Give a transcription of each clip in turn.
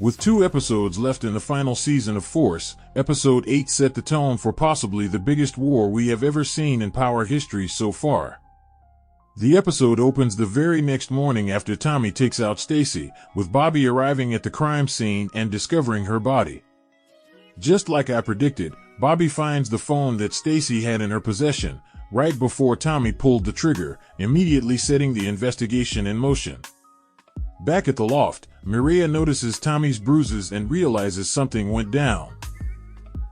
With 2 episodes left in the final season of Force, Episode 8 set the tone for possibly the biggest war we have ever seen in Power history so far. The episode opens the very next morning after Tommy takes out Stacy, with Bobby arriving at the crime scene and discovering her body. Just like I predicted, Bobby finds the phone that Stacy had in her possession, right before Tommy pulled the trigger, immediately setting the investigation in motion. Back at the loft, Mireya notices Tommy's bruises and realizes something went down.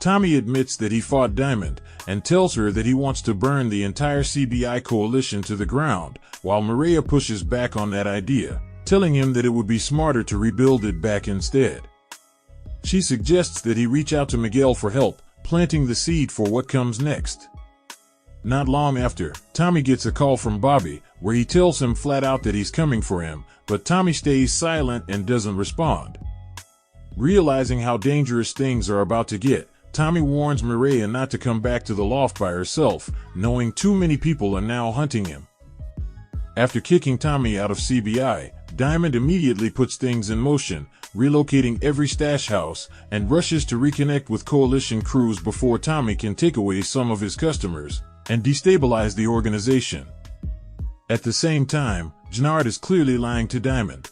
Tommy admits that he fought Diamond, and tells her that he wants to burn the entire CBI coalition to the ground, while Mireya pushes back on that idea, telling him that it would be smarter to rebuild it back instead. She suggests that he reach out to Miguel for help, planting the seed for what comes next. Not long after, Tommy gets a call from Bobby, where he tells him flat out that he's coming for him, but Tommy stays silent and doesn't respond. Realizing how dangerous things are about to get, Tommy warns Mireya not to come back to the loft by herself, knowing too many people are now hunting him. After kicking Tommy out of CBI, Diamond immediately puts things in motion, relocating every stash house, and rushes to reconnect with coalition crews before Tommy can take away some of his customers and destabilize the organization. At the same time, Gennard is clearly lying to Diamond.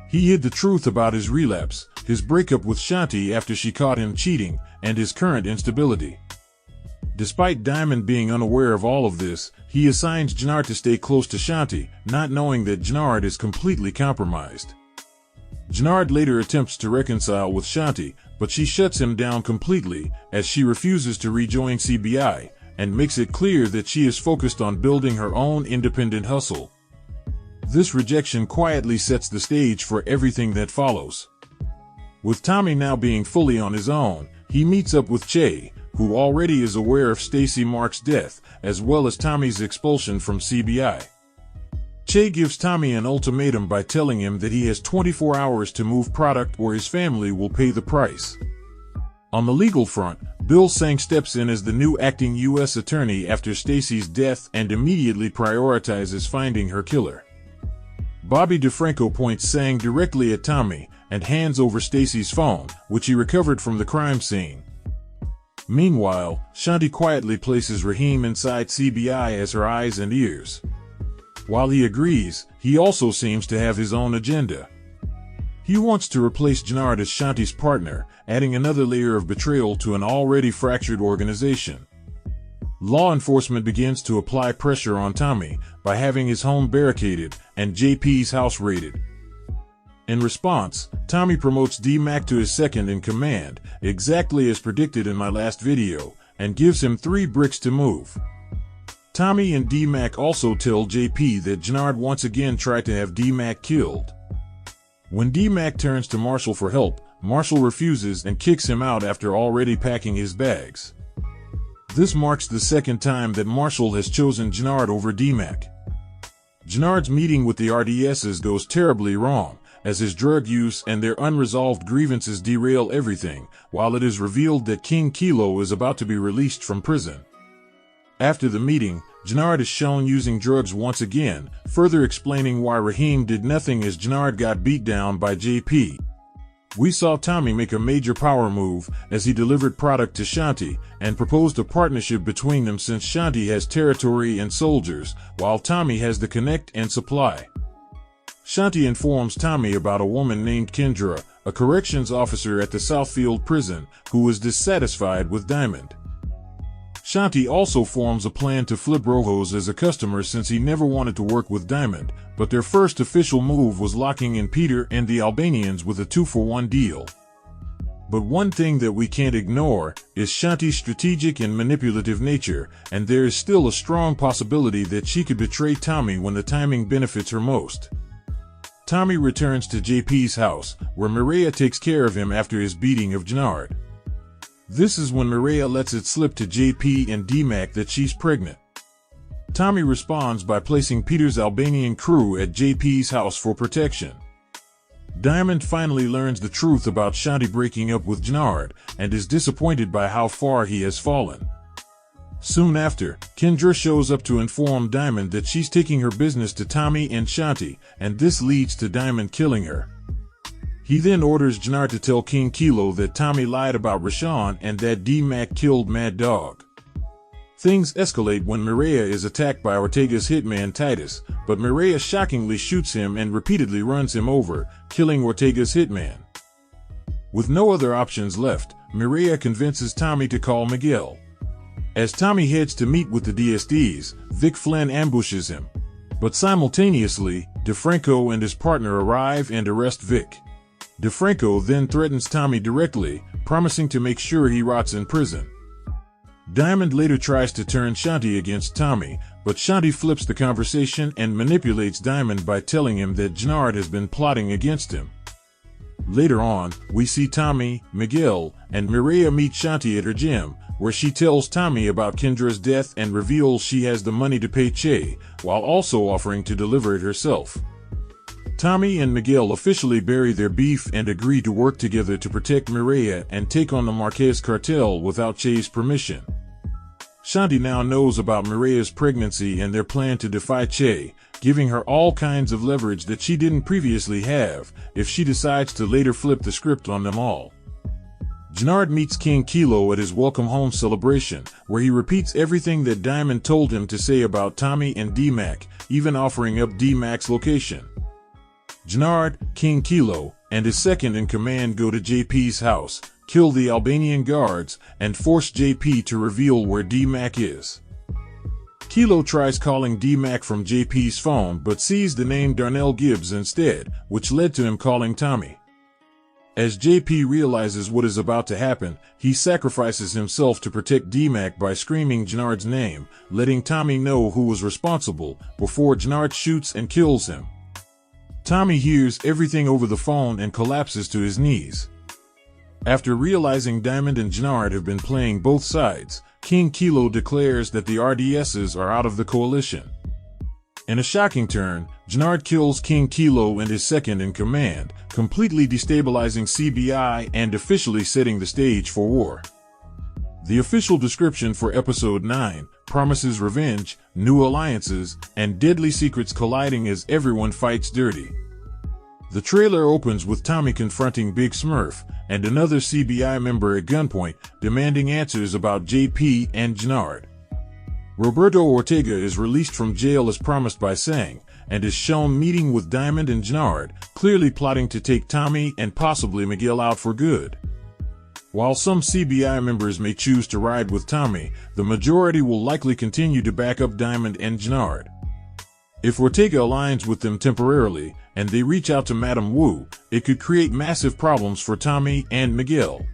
He hid the truth about his relapse, his breakup with Shanti after she caught him cheating, and his current instability. Despite Diamond being unaware of all of this, he assigns Gennard to stay close to Shanti, not knowing that Gennard is completely compromised. Gennard later attempts to reconcile with Shanti, but she shuts him down completely, as she refuses to rejoin CBI, and makes it clear that she is focused on building her own independent hustle. This rejection quietly sets the stage for everything that follows. With Tommy now being fully on his own, he meets up with Che, who already is aware of Stacy Mark's death, as well as Tommy's expulsion from CBI. Che gives Tommy an ultimatum by telling him that he has 24 hours to move product or his family will pay the price. On the legal front, Bill Sang steps in as the new acting U.S. attorney after Stacy's death and immediately prioritizes finding her killer. Bobby DeFranco points Sang directly at Tommy and hands over Stacy's phone, which he recovered from the crime scene. Meanwhile, Shanti quietly places Raheem inside CBI as her eyes and ears. While he agrees, he also seems to have his own agenda. He wants to replace Gennard as Shanti's partner, adding another layer of betrayal to an already fractured organization. Law enforcement begins to apply pressure on Tommy by having his home barricaded and JP's house raided. In response, Tommy promotes D-Mac to his second in command, exactly as predicted in my last video, and gives him 3 bricks to move. Tommy and D-Mac also tell JP that Gennard once again tried to have D-Mac killed. When D-Mac turns to Marshall for help, Marshall refuses and kicks him out after already packing his bags. This marks the second time that Marshall has chosen Gennard over D-Mac. Gennard's meeting with the RDSs goes terribly wrong, as his drug use and their unresolved grievances derail everything, while it is revealed that King Kilo is about to be released from prison. After the meeting, Gennard is shown using drugs once again, further explaining why Raheem did nothing as Gennard got beat down by JP. We saw Tommy make a major power move as he delivered product to Shanti and proposed a partnership between them since Shanti has territory and soldiers, while Tommy has the connect and supply. Shanti informs Tommy about a woman named Kendra, a corrections officer at the Southfield prison, who was dissatisfied with Diamond. Shanti also forms a plan to flip Rojos as a customer since he never wanted to work with Diamond, but their first official move was locking in Peter and the Albanians with a 2-for-1 deal. But one thing that we can't ignore is Shanti's strategic and manipulative nature, and there is still a strong possibility that she could betray Tommy when the timing benefits her most. Tommy returns to JP's house, where Mireya takes care of him after his beating of Gennard. This is when Mireya lets it slip to JP and D-Mac that she's pregnant. Tommy responds by placing Peter's Albanian crew at JP's house for protection. Diamond finally learns the truth about Shanti breaking up with Gennard and is disappointed by how far he has fallen. Soon after, Kendra shows up to inform Diamond that she's taking her business to Tommy and Shanti, and this leads to Diamond killing her. He then orders Jnard to tell King Kilo that Tommy lied about Rashawn and that D-Mac killed Mad Dog. Things escalate when Mireya is attacked by Ortega's hitman Titus, but Mireya shockingly shoots him and repeatedly runs him over, killing Ortega's hitman. With no other options left, Mireya convinces Tommy to call Miguel. As Tommy heads to meet with the DSDs, Vic Flynn ambushes him. But simultaneously, DeFranco and his partner arrive and arrest Vic. DeFranco then threatens Tommy directly, promising to make sure he rots in prison. Diamond later tries to turn Shanti against Tommy, but Shanti flips the conversation and manipulates Diamond by telling him that Jnard has been plotting against him. Later on, we see Tommy, Miguel, and Mireya meet Shanti at her gym, where she tells Tommy about Kendra's death and reveals she has the money to pay Che, while also offering to deliver it herself. Tommy and Miguel officially bury their beef and agree to work together to protect Mireya and take on the Marquez cartel without Che's permission. Shanti now knows about Mireya's pregnancy and their plan to defy Che, giving her all kinds of leverage that she didn't previously have, if she decides to later flip the script on them all. Jnard meets King Kilo at his welcome home celebration, where he repeats everything that Diamond told him to say about Tommy and D-Mac, even offering up D-Mac's location. Jnard, King Kilo, and his second-in-command go to JP's house, kill the Albanian guards, and force JP to reveal where D-Mac is. Kilo tries calling D-Mac from JP's phone but sees the name Darnell Gibbs instead, which led to him calling Tommy. As JP realizes what is about to happen, he sacrifices himself to protect D-Mac by screaming Jnard's name, letting Tommy know who was responsible, before Jnard shoots and kills him. Tommy hears everything over the phone and collapses to his knees. After realizing Diamond and Jnard have been playing both sides, King Kilo declares that the RDSs are out of the coalition. In a shocking turn, Jnard kills King Kilo and his second-in-command, completely destabilizing CBI and officially setting the stage for war. The official description for Episode 9 promises revenge, new alliances, and deadly secrets colliding as everyone fights dirty. The trailer opens with Tommy confronting Big Smurf and another CBI member at gunpoint, demanding answers about JP and Jnard. Roberto Ortega is released from jail as promised by Sang, and is shown meeting with Diamond and Jnard, clearly plotting to take Tommy and possibly Miguel out for good. While some CBI members may choose to ride with Tommy, the majority will likely continue to back up Diamond and Jnard. If Ortega aligns with them temporarily, and they reach out to Madame Wu, it could create massive problems for Tommy and Miguel.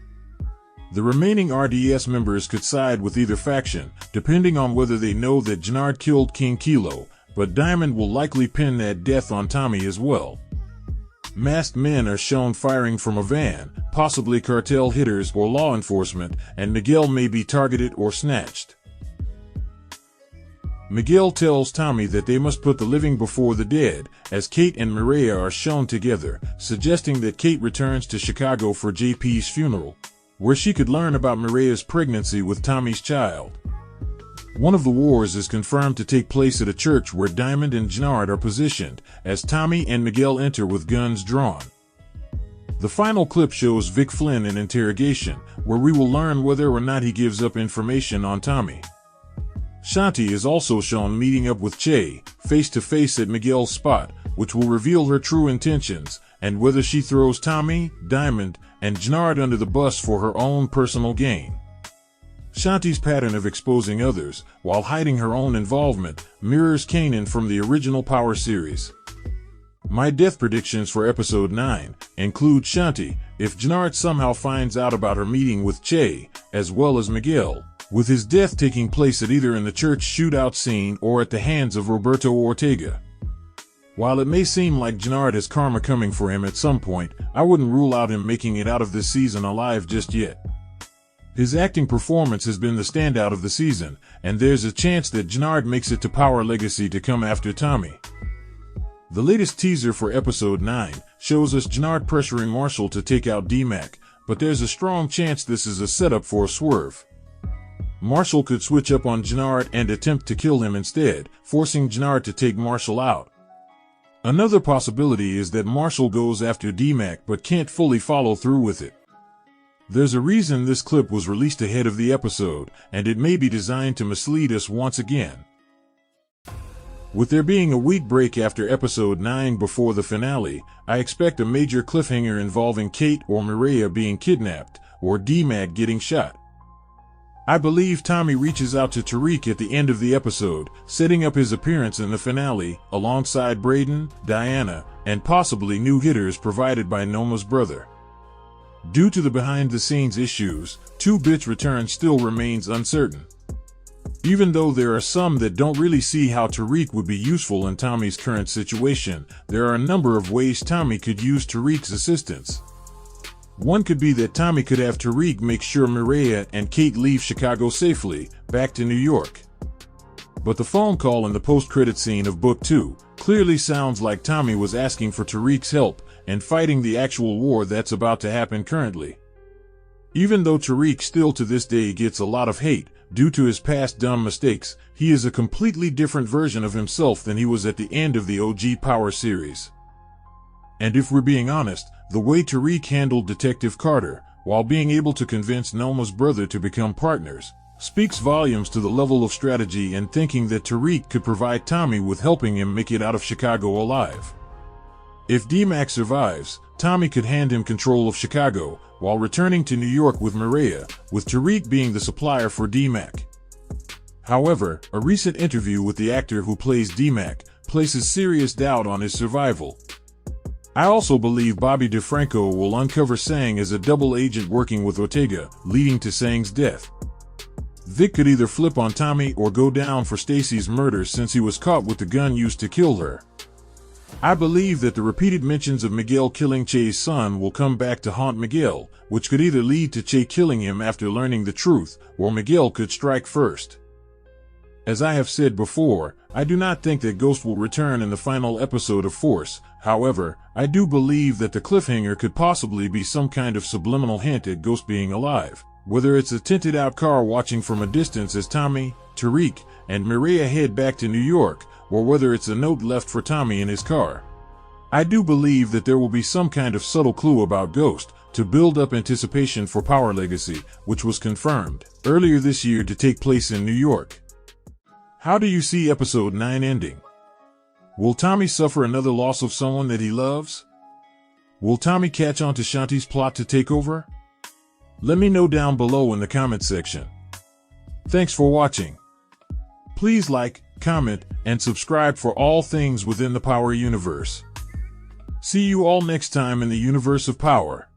The remaining RDS members could side with either faction, depending on whether they know that Jnard killed King Kilo, but Diamond will likely pin that death on Tommy as well. Masked men are shown firing from a van, possibly cartel hitters or law enforcement, and Miguel may be targeted or snatched. Miguel tells Tommy that they must put the living before the dead, as Kate and Mireya are shown together, suggesting that Kate returns to Chicago for JP's funeral, where she could learn about Mireya's pregnancy with Tommy's child. One of the wars is confirmed to take place at a church where Diamond and Jnard are positioned, as Tommy and Miguel enter with guns drawn. The final clip shows Vic Flynn in interrogation, where we will learn whether or not he gives up information on Tommy. Shanti is also shown meeting up with Che, face-to-face at Miguel's spot, which will reveal her true intentions, and whether she throws Tommy, Diamond, and Jnard under the bus for her own personal gain. Shanti's pattern of exposing others, while hiding her own involvement, mirrors Kanan from the original Power series. My death predictions for Episode 9 include Shanti, if Jnard somehow finds out about her meeting with Che, as well as Miguel, with his death taking place at either in the church shootout scene or at the hands of Roberto Ortega. While it may seem like Jnard has karma coming for him at some point, I wouldn't rule out him making it out of this season alive just yet. His acting performance has been the standout of the season, and there's a chance that Jnard makes it to Power Legacy to come after Tommy. The latest teaser for Episode 9 shows us Jnard pressuring Marshall to take out D-Mac, but there's a strong chance this is a setup for a swerve. Marshall could switch up on Jnard and attempt to kill him instead, forcing Jnard to take Marshall out. Another possibility is that Marshall goes after D-Mac but can't fully follow through with it. There's a reason this clip was released ahead of the episode, and it may be designed to mislead us once again. With there being a week break after episode 9 before the finale, I expect a major cliffhanger involving Kate or Mireya being kidnapped, or D-Mac getting shot. I believe Tommy reaches out to Tariq at the end of the episode, setting up his appearance in the finale, alongside Braden, Diana, and possibly new hitters provided by Noma's brother. Due to the behind-the-scenes issues, 2-Bit's return still remains uncertain. Even though there are some that don't really see how Tariq would be useful in Tommy's current situation, there are a number of ways Tommy could use Tariq's assistance. One could be that Tommy could have Tariq make sure Mireya and Kate leave Chicago safely, back to New York. But the phone call in the post-credit scene of Book 2 clearly sounds like Tommy was asking for Tariq's help and fighting the actual war that's about to happen currently. Even though Tariq still to this day gets a lot of hate due to his past dumb mistakes, he is a completely different version of himself than he was at the end of the OG Power series. And if we're being honest, the way Tariq handled Detective Carter, while being able to convince Noma's brother to become partners, speaks volumes to the level of strategy and thinking that Tariq could provide Tommy with helping him make it out of Chicago alive. If D-Mac survives, Tommy could hand him control of Chicago, while returning to New York with Mireya, with Tariq being the supplier for D-Mac. However, a recent interview with the actor who plays D-Mac places serious doubt on his survival. I also believe Bobby DeFranco will uncover Sang as a double agent working with Ortega, leading to Sang's death. Vic could either flip on Tommy or go down for Stacy's murder since he was caught with the gun used to kill her. I believe that the repeated mentions of Miguel killing Che's son will come back to haunt Miguel, which could either lead to Che killing him after learning the truth, or Miguel could strike first. As I have said before, I do not think that Ghost will return in the final episode of Force. However, I do believe that the cliffhanger could possibly be some kind of subliminal hint at Ghost being alive, whether it's a tinted-out car watching from a distance as Tommy, Tariq, and Mireya head back to New York, or whether it's a note left for Tommy in his car. I do believe that there will be some kind of subtle clue about Ghost to build up anticipation for Power Legacy, which was confirmed earlier this year to take place in New York. How do you see episode 9 ending? Will Tommy suffer another loss of someone that he loves? Will Tommy catch on to Shanti's plot to take over? Let me know down below in the comment section. Thanks for watching. Please like, comment, and subscribe for all things within the Power universe. See you all next time in the universe of Power.